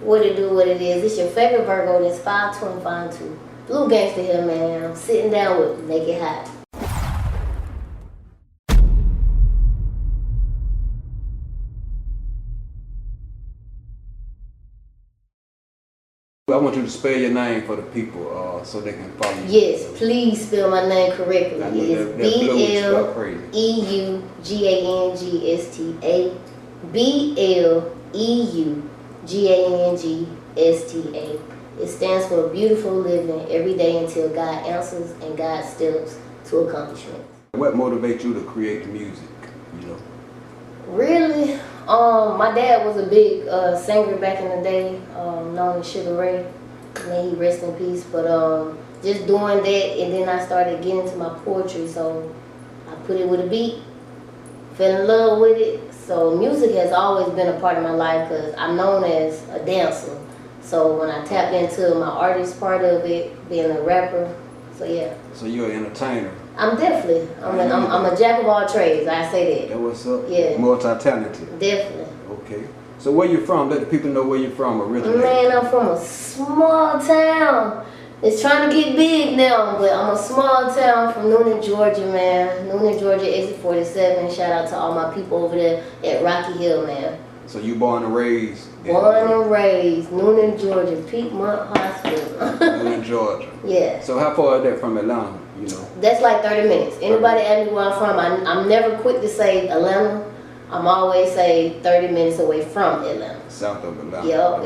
What it do, what it is. It's your favorite Virgo that's 525 Bleu Gangsta here, man. I'm sitting down with Make It Hot. I want you to spell your name for the people so they can follow you. Yes, please spell my name correctly. It's BLEUGANGSTA. BLEUGANGSTA. It stands for beautiful living every day until God answers and God steps to accomplishment. What motivates you to create the music? You know. Really, my dad was a big singer back in the day, known as Sugar Ray. May he rest in peace. But just doing that, and then I started getting into my poetry. So I put it with a beat, fell in love with it. So music has always been a part of my life because I'm known as a dancer. So when I tapped into my artist part of it, being a rapper, so yeah. So you're an entertainer. I'm definitely. I'm a jack of all trades. I say that. That what's up? Yeah. Multi-talented. Definitely. Okay. So where you from? Let the people know where you're from originally. Man, I'm from a small town. It's trying to get big now, but I'm a small town from Noonan, Georgia, man. Noonan, Georgia, exit 47. Shout out to all my people over there at Rocky Hill, man. So you born and raised? Born and raised, Noonan, Georgia, Piedmont Hospital. Noonan, Georgia. Yeah. So how far is that from Atlanta? You know. That's like 30 minutes. Anybody ask me where I'm from, I'm never quick to say Atlanta. I'm always say 30 minutes away from Atlanta. South of Atlanta. Yep.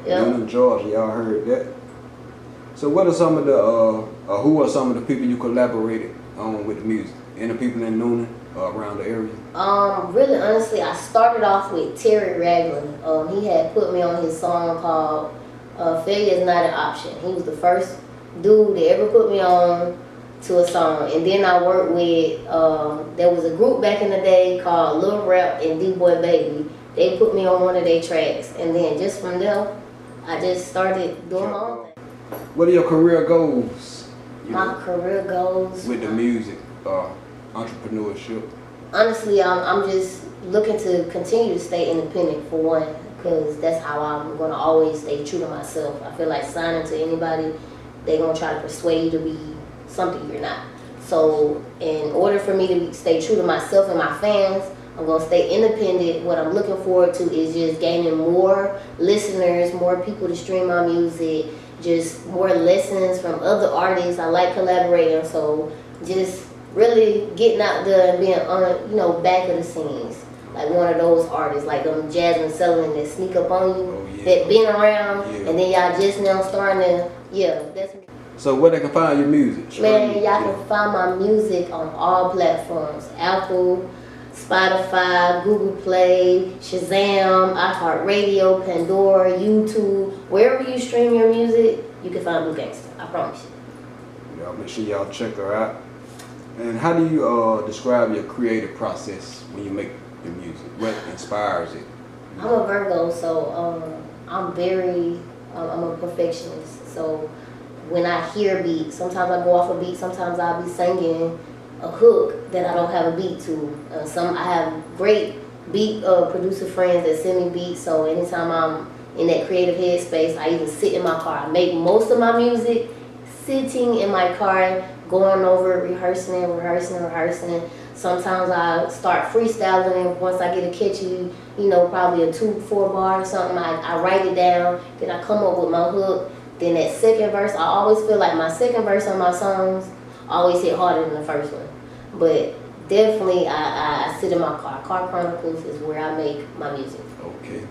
Noonan, Georgia. Y'all heard that? So what are some of the, who are some of the people you collaborated on with the music? Any people in Noonan around the area? Really, honestly, I started off with Terry Ragland. He had put me on his song called Failure Is Not an Option. He was the first dude that ever put me on to a song. And then I worked with, there was a group back in the day called Lil Rap and D-Boy Baby. They put me on one of their tracks. And then just from there, I just started doing my own thing. What are your career goals? My career goals? With the music, entrepreneurship? Honestly, I'm just looking to continue to stay independent for one, because that's how I'm going to always stay true to myself. I feel like signing to anybody, they're going to try to persuade you to be something you're not. So in order for me to stay true to myself and my fans, I'm going to stay independent. What I'm looking forward to is just gaining more listeners, more people to stream my music, just more lessons from other artists. I like collaborating, so just really getting out there and being on, you know, back of the scenes. Like one of those artists, like them Jasmine Sullivan that sneak up on you, that been around, and then y'all just now starting to, that's me. So where they can find your music? Man, y'all can find my music on all platforms. Apple, Spotify, Google Play, Shazam, iHeartRadio, Pandora, YouTube. Wherever you stream your music, you can find Bleu Gangsta. I promise you. Y'all make sure y'all check her out. And how do you describe your creative process when you make your music? What inspires it? I'm a Virgo, so I'm a perfectionist. So when I hear beats, sometimes I go off a beat, sometimes I'll be singing a hook that I don't have a beat to. I have great beat producer friends that send me beats, so anytime I'm in that creative headspace, I even sit in my car. I make most of my music sitting in my car, going over it, rehearsing. Sometimes I start freestyling, and once I get a catchy, you know, probably a 2-4 bar or something, I write it down, then I come up with my hook. Then that second verse, I always feel like my second verse on my songs always hit harder than the first one. But definitely, I sit in my car. Car Chronicles is where I make my music. Okay.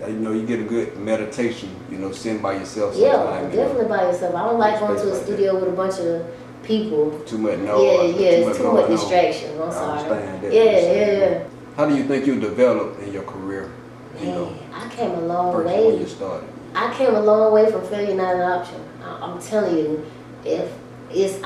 You know, you get a good meditation, you know, sitting by yourself sometimes. Yeah, definitely by yourself. I don't like going to a studio with a bunch of people. Too much noise. It's too much distraction. I'm sorry. I understand that. Yeah. How do you think you developed in your career? Man, I came a long way. When you started. I came a long way from Failure Not an Option. I'm telling you, I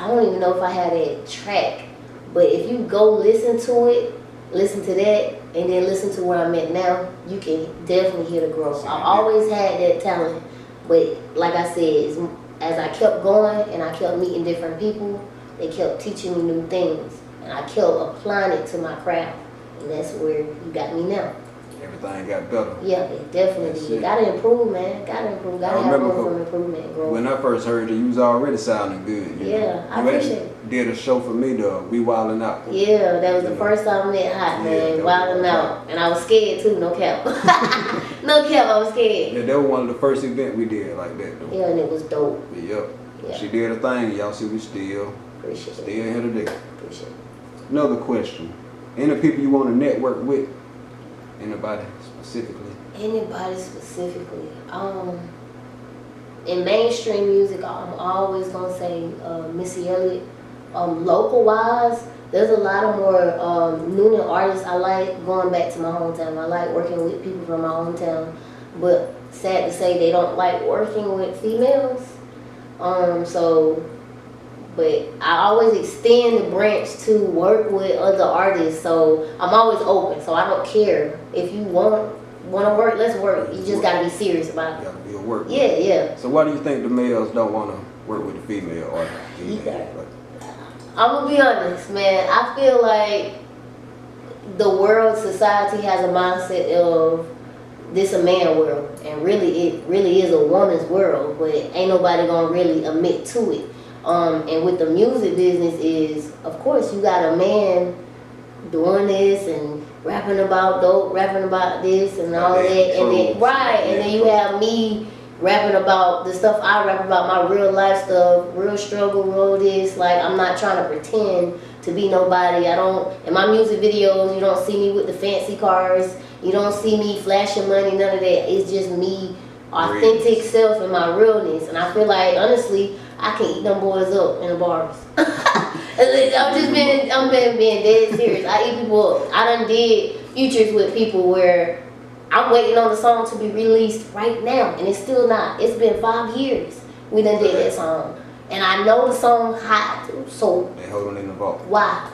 don't even know if I had that track, but if you go listen to that, and then listen to where I'm at now, you can definitely hear the growth. I've always had that talent, but like I said, as I kept going and I kept meeting different people, they kept teaching me new things, and I kept applying it to my craft, and that's where you got me now. everything got better. Yeah, it definitely. You gotta improve, man. Gotta improve. Gotta have room for improvement and growth. When I first heard you was already sounding good. You know? I appreciate it. Did a show for me, We Wildin' Out. Yeah, that was the first time I met Hott, man. Wildin' Out. And I was scared too, no cap. No cap, I was scared. Yeah, that was one of the first events we did like that, though. Yeah, and it was dope. Yep. Yeah. She did her thing. Y'all see we still here today. Appreciate it. Another question. Any people you want to network with? Anybody specifically? Anybody specifically? In mainstream music, I'm always gonna say Missy Elliott. Local wise, there's a lot of more Noonan artists I like going back to my hometown. I like working with people from my hometown, but sad to say they don't like working with females. But I always extend the branch to work with other artists, so I'm always open. So I don't care if you want to work, let's work. You just gotta be serious about it. You gotta be a work. Yeah. So why do you think the males don't want to work with the female artist? I'm gonna be honest, man. I feel like the world, society has a mindset of this a man world, and really it really is a woman's world, but ain't nobody gonna really admit to it. And with the music business is, of course, you got a man doing this and rapping about dope, rapping about this and all that, and then and then you have me rapping about the stuff I rap about, my real life stuff, real struggle, real this. Like, I'm not trying to pretend to be nobody. In my music videos, you don't see me with the fancy cars. You don't see me flashing money, none of that. It's just me, authentic self and my realness. And I feel like, honestly, I can eat them boys up in the bars. I'm being dead serious. I eat people up. I done did features with people where I'm waiting on the song to be released right now, and it's still not. It's been 5 years we done did that song, and I know the song hot, so they hold it in the vault. Why?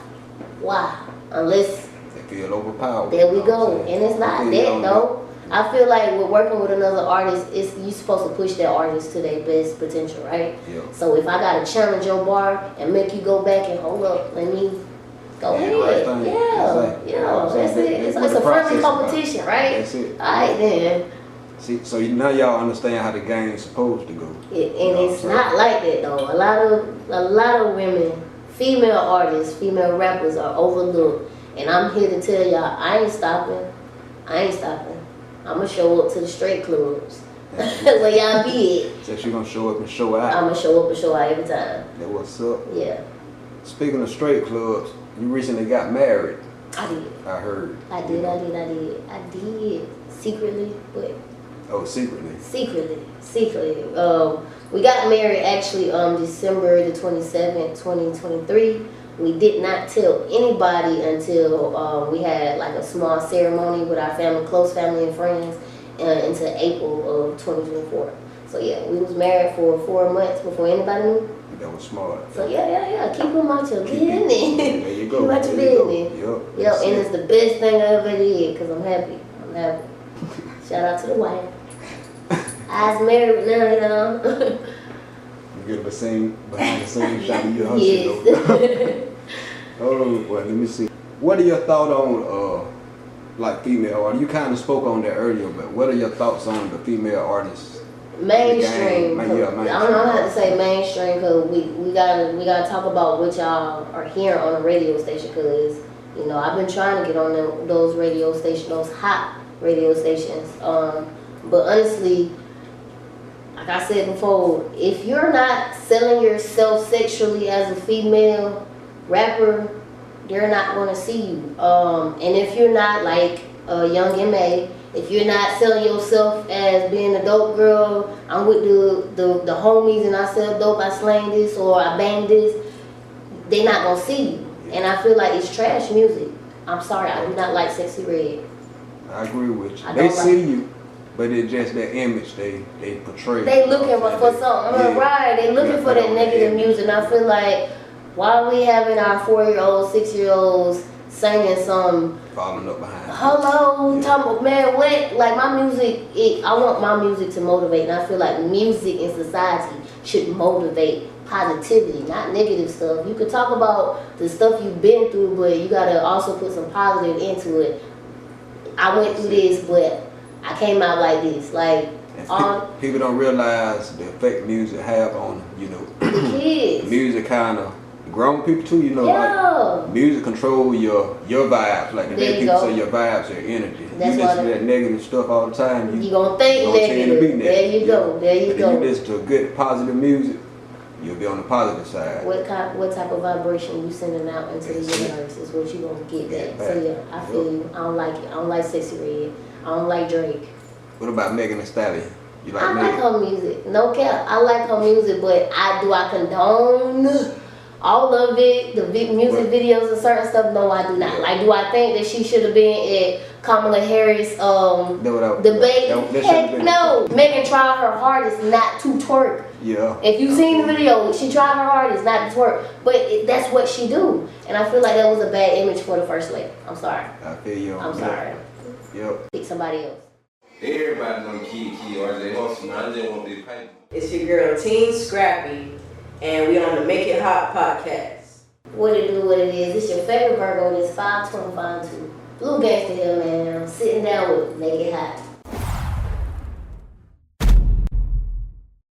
Unless they feel overpowered. There we go, and it's not that though. I feel like with working with another artist, you supposed to push that artist to their best potential, right? Yeah. So if I gotta challenge your bar and make you go back and hold up, let me go ahead. That's it. It's a friendly competition, right? That's it. All right then. See, so now y'all understand how the game is supposed to go. It's not like that though. A lot of women, female artists, female rappers are overlooked, and I'm here to tell y'all, I ain't stopping. I'm gonna show up to the straight clubs. Where y'all be at. So she gonna show up and show out. I'm gonna show up and show out every time. That what's up. Yeah. Speaking of straight clubs, you recently got married. I did. I heard. I did. Secretly, but. Oh, secretly. Secretly. We got married actually December the 27th, 2023. We did not tell anybody until we had like a small ceremony with our family, close family and friends, into April of 2024. So yeah, we was married for 4 months before anybody knew. That was smart. So yeah. Keep them out your business. There you go. Keep out your business. Yep. And it's the best thing I ever did because I'm happy. Shout out to the wife. I was married now, You get behind the scenes shot of your husband. Yes. Oh, well, let me see. What are your thoughts on, like female artists? You kind of spoke on that earlier, but what are your thoughts on the female artists? Mainstream. Mainstream. I don't know how to say mainstream because we gotta talk about what y'all are hearing on the radio station because I've been trying to get on those radio stations, those hot radio stations. But honestly, like I said before, if you're not selling yourself sexually as a female rapper, they're not going to see you. And if you're not like Young M.A., if you're not selling yourself as being a dope girl, I'm with the homies and I sell dope, I slang this or I bang this, they're not going to see you. And I feel like it's trash music. I'm sorry, I do not like Sexy Red. I agree with you. They see you, but it's just that image they portray. They looking for something, right? They looking for that negative music. And I feel like, why are we having our 4-year-olds, 6-year-olds singing some falling up behind? Hello, talking about, man, what? Like my music, I want my music to motivate, and I feel like music in society should motivate positivity, not negative stuff. You could talk about the stuff you've been through, but you gotta also put some positive into it. I went through this, but I came out like this. Like, people don't realize the effect music have on, you know, kids. music kind of, grown people too, you know, like music control your vibes. Like, the people say your vibes, your energy. That's you listen to that negative stuff all the time, you gonna think negative. There you go. There you go. If you listen to good, positive music, you'll be on the positive side. What type of vibration you sending out into the universe is what you gonna get back. So yeah, I feel you. I don't like it. I don't like Sexy Red. I don't like Drake. What about Megan Thee Stallion? You like I Megan? like her music. No cap. I like her music, but I condone all of it, the music videos and certain stuff. No, I do not. Like, do I think that she should have been at Kamala Harris debate? Heck no. Megan tried her hardest not to twerk. Yeah. If you seen the video, she tried her hardest not to twerk, but that's what she do. And I feel like that was a bad image for the first lady. I'm sorry. I feel you. I'm sorry. Yep. Pick somebody else. Everybody's on key or they hustle. I just want to be paid. It's your girl Teen Scrappy, and we on the Make It Hot podcast. What it do, what it is. It's your favorite Virgo. It's 525 Bleu Gangsta here, man. I'm sitting down with Make It Hot.